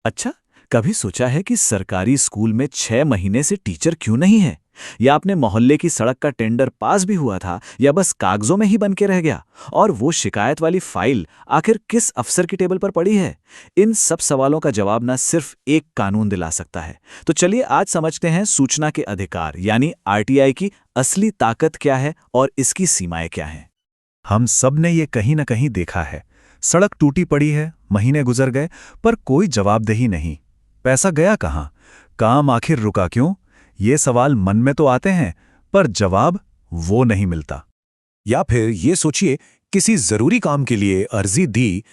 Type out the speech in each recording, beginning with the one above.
अच्छा, कभी सोचा है कि सरकारी स्कूल में 6 महीने से टीचर क्यों नहीं है? या अपने मोहल्ले की सड़क का टेंडर पास भी हुआ था या बस कागजों में ही बन के रह गया? और वो शिकायत वाली फाइल आखिर किस अफसर की टेबल पर पड़ी है? इन सब सवालों का जवाब ना सिर्फ एक कानून दिला सकता है। तो चलिए आज समझते हैं सूचना के अधिकार यानी आरटीआई की असली ताकत क्या है और इसकी सीमाएं क्या हैं। हम सब ने ये कहीं न कहीं देखा है। सड़क टूटी पड़ी है, महीने गुजर गए, पर कोई जवाबदेही नहीं। पैसा गया कहाँ? काम आखिर रुका क्यों? ये सवाल मन में तो आते हैं, पर जवाब वो नहीं मिलता। या फिर ये सोचिए, किसी जरूरी काम के लिए अर्जी दी,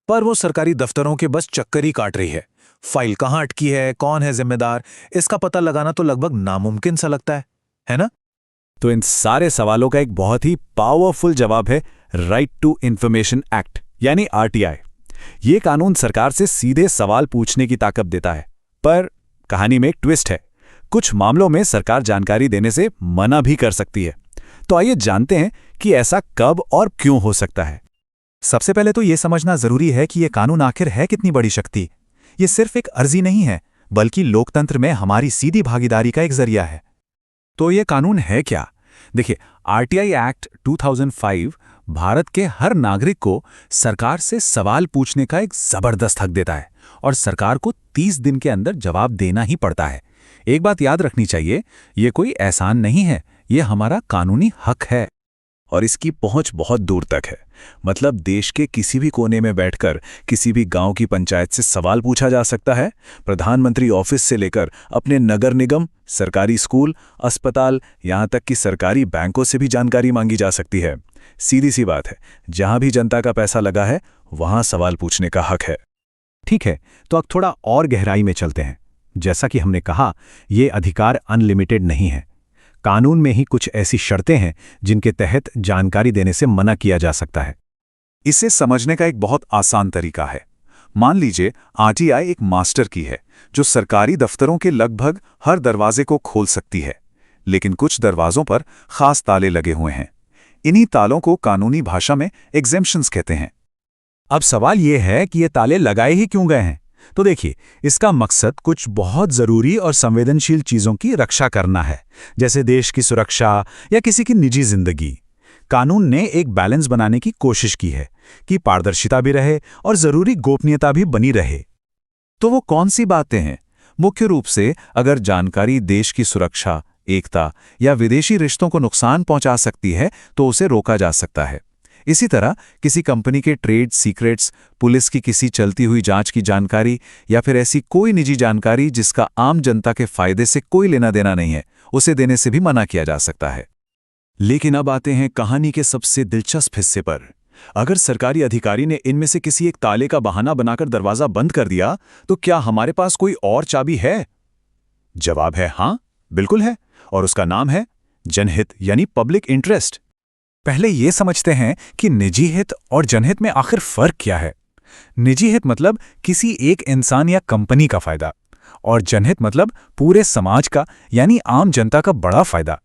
पर वो सरकारी दफ्तरों के बस चक्कर ही काट रही है। फाइल कहाँ अटकी है, कौन है जिम्मेदार, इसका पता लगाना तो लगभग नामुमकिन सा लगता है ना? तो इन सारे सवालों का एक बहुत ही पावरफुल जवाब है राइट टू इंफॉर्मेशन एक्ट यानी आरटीआई। ये कानून सरकार से सीधे सवाल पूछने की ताकत देता है। पर कहानी में एक ट्विस्ट है। कुछ मामलों में सरकार जानकारी देने से मना भी कर सकती है। तो आइए जानते हैं कि ऐसा कब और क्यों हो सकता है। सबसे पहले तो ये समझना जरूरी है कि ये कानून आखिर है कितनी बड़ी शक्ति। ये सिर्फ एक अर्जी नहीं है, बल्कि लोकतंत्र में हमारी सीधी भागीदारी का एक जरिया है। तो ये कानून है क्या? देखिए, आरटीआई एक्ट 2005 भारत के हर नागरिक को सरकार से सवाल पूछने का एक जबरदस्त हक देता है और सरकार को 30 दिन के अंदर जवाब देना ही पड़ता है। एक बात याद रखनी चाहिए, ये कोई एहसान नहीं है, ये हमारा कानूनी हक है। और इसकी पहुंच बहुत दूर तक है। मतलब देश के किसी भी कोने में बैठकर किसी भी गांव की पंचायत से सवाल पूछा जा सकता है। प्रधानमंत्री ऑफिस से लेकर अपने नगर निगम, सरकारी स्कूल, अस्पताल, यहां तक कि सरकारी बैंकों से भी जानकारी मांगी जा सकती है। सीधी सी बात है, जहां भी जनता का पैसा लगा है वहां सवाल पूछने का हक है। ठीक है, तो अब थोड़ा और गहराई में चलते हैं। जैसा कि हमने कहा, ये अधिकार अनलिमिटेड नहीं है। कानून में ही कुछ ऐसी शर्तें हैं जिनके तहत जानकारी देने से मना किया जा सकता है। इसे समझने का एक बहुत आसान तरीका है। मान लीजिए आरटीआई एक मास्टर की है जो सरकारी दफ्तरों के लगभग हर दरवाजे को खोल सकती है, लेकिन कुछ दरवाजों पर खास ताले लगे हुए हैं। इन्हीं तालों को कानूनी भाषा में एग्जेम्पशंस कहते हैं। अब सवाल ये है कि ये ताले लगाए ही क्यों गए हैं? तो देखिए, इसका मकसद कुछ बहुत जरूरी और संवेदनशील चीजों की रक्षा करना है, जैसे देश की सुरक्षा या किसी की निजी जिंदगी। कानून ने एक बैलेंस बनाने की कोशिश की है कि पारदर्शिता भी रहे और जरूरी गोपनीयता भी बनी रहे। तो वो कौन सी बातें हैं? मुख्य रूप से अगर जानकारी देश की सुरक्षा, एकता या विदेशी रिश्तों को नुकसान पहुंचा सकती है तो उसे रोका जा सकता है। इसी तरह किसी कंपनी के ट्रेड सीक्रेट्स, पुलिस की किसी चलती हुई जांच की जानकारी या फिर ऐसी कोई निजी जानकारी जिसका आम जनता के फायदे से कोई लेना देना नहीं है, उसे देने से भी मना किया जा सकता है। लेकिन अब आते हैं कहानी के सबसे दिलचस्प हिस्से पर। अगर सरकारी अधिकारी ने इनमें से किसी एक ताले का बहाना बनाकर दरवाजा बंद कर दिया, तो क्या हमारे पास कोई और चाबी है? जवाब है हाँ, बिल्कुल है, और उसका नाम है जनहित यानी पब्लिक इंटरेस्ट। पहले ये समझते हैं कि निजी हित और जनहित में आखिर फर्क क्या है। निजी हित मतलब किसी एक इंसान या कंपनी का फायदा, और जनहित मतलब पूरे समाज का यानी आम जनता का बड़ा फायदा।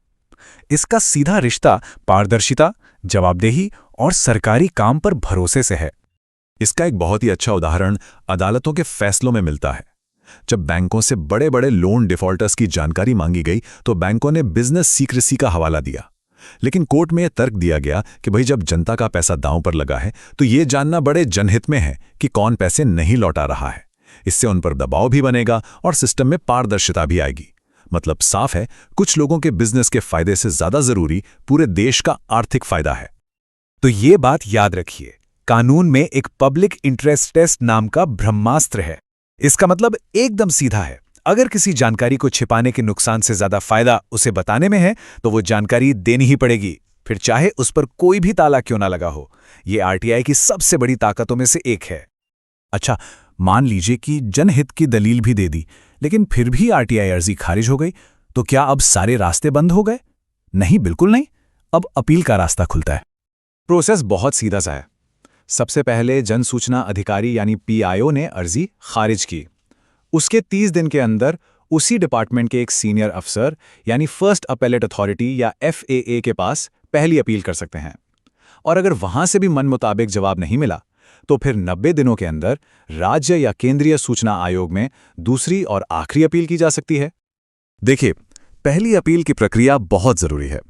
इसका सीधा रिश्ता पारदर्शिता, जवाबदेही और सरकारी काम पर भरोसे से है। इसका एक बहुत ही अच्छा उदाहरण अदालतों के फैसलों में मिलता है। जब बैंकों से बड़े बड़े लोन डिफॉल्टर्स की जानकारी मांगी गई तो बैंकों ने बिजनेस सीक्रेसी का हवाला दिया, लेकिन कोर्ट में यह तर्क दिया गया कि भाई जब जनता का पैसा दांव पर लगा है तो ये जानना बड़े जनहित में है कि कौन पैसे नहीं लौटा रहा है। इससे उन पर दबाव भी बनेगा और सिस्टम में पारदर्शिता भी आएगी। मतलब साफ है, कुछ लोगों के बिजनेस के फायदे से ज्यादा जरूरी पूरे देश का आर्थिक फायदा है। तो ये बात याद रखिए, कानून में एक पब्लिक इंटरेस्ट टेस्ट नाम का ब्रह्मास्त्र है। इसका मतलब एकदम सीधा है। अगर किसी जानकारी को छिपाने के नुकसान से ज्यादा फायदा उसे बताने में है तो वो जानकारी देनी ही पड़ेगी, फिर चाहे उस पर कोई भी ताला क्यों ना लगा हो। ये आरटीआई की सबसे बड़ी ताकतों में से एक है। अच्छा, मान लीजिए कि जनहित की दलील भी दे दी, लेकिन फिर भी आरटीआई अर्जी खारिज हो गई, तो क्या अब सारे रास्ते बंद हो गए? नहीं, बिल्कुल नहीं। अब अपील का रास्ता खुलता है। प्रोसेस बहुत सीधा सा है। सबसे पहले जन सूचना अधिकारी यानी पीआईओ ने अर्जी खारिज की। उसके 30 दिन के अंदर उसी डिपार्टमेंट के एक सीनियर अफसर यानी फर्स्ट अपेलेट अथॉरिटी या एफएए के पास पहली अपील कर सकते हैं। और अगर वहां से भी मन मुताबिक जवाब नहीं मिला, तो फिर 90 दिनों के अंदर राज्य या केंद्रीय सूचना आयोग में दूसरी और आखिरी अपील की जा सकती है। देखिए, पहली अपील की प्रक्रिया बहुत जरूरी है।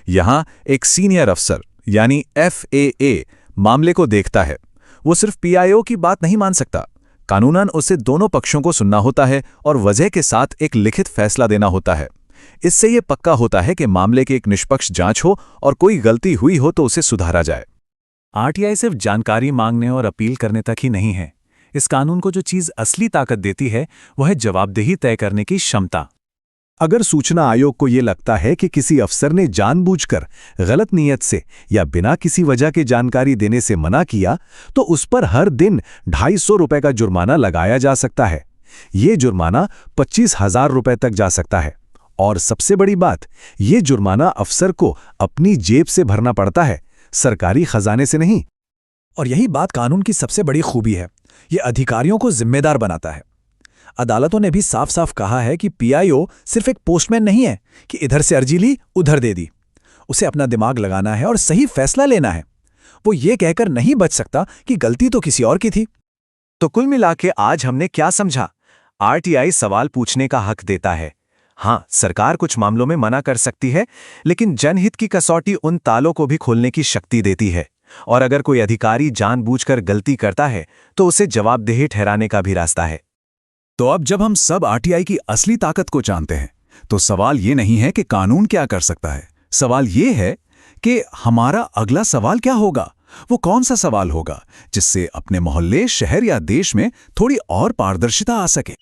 यहां एक सीनियर अफसर यानी FAA मामले को देखता है। वो सिर्फ PIO की बात नहीं मान सकता। कानूनन उसे दोनों पक्षों को सुनना होता है और वजह के साथ एक लिखित फैसला देना होता है। इससे यह पक्का होता है कि मामले की एक निष्पक्ष जांच हो और कोई गलती हुई हो तो उसे सुधारा जाए। RTI सिर्फ जानकारी मांगने और अपील करने तक ही नहीं है। इस कानून को जो चीज असली ताकत देती है वह है जवाबदेही तय करने की क्षमता। अगर सूचना आयोग को यह लगता है कि किसी अफसर ने जानबूझकर गलत नीयत से या बिना किसी वजह के जानकारी देने से मना किया, तो उस पर हर दिन 250 रुपए का जुर्माना लगाया जा सकता है। ये जुर्माना 25,000 रुपए तक जा सकता है। और सबसे बड़ी बात, ये जुर्माना अफसर को अपनी जेब से भरना पड़ता है, सरकारी खजाने से नहीं। और यही बात कानून की सबसे बड़ी खूबी है, ये अधिकारियों को जिम्मेदार बनाता है। अदालतों ने भी साफ साफ कहा है कि PIO सिर्फ एक पोस्टमैन नहीं है कि इधर से अर्जी ली उधर दे दी। उसे अपना दिमाग लगाना है और सही फैसला लेना है। वो ये कहकर नहीं बच सकता कि गलती तो किसी और की थी। तो कुल मिला के आज हमने क्या समझा? RTI सवाल पूछने का हक देता है। हाँ, सरकार कुछ मामलों में मना कर सकती है, लेकिन जनहित की कसौटी उन तालों को भी खोलने की शक्ति देती है। और अगर कोई अधिकारी जानबूझकर गलती करता है तो उसे जवाबदेही ठहराने का भी रास्ता है। तो अब जब हम सब RTI की असली ताकत को जानते हैं, तो सवाल ये नहीं है कि कानून क्या कर सकता है। सवाल ये है कि हमारा अगला सवाल क्या होगा। वो कौन सा सवाल होगा जिससे अपने मोहल्ले, शहर या देश में थोड़ी और पारदर्शिता आ सके।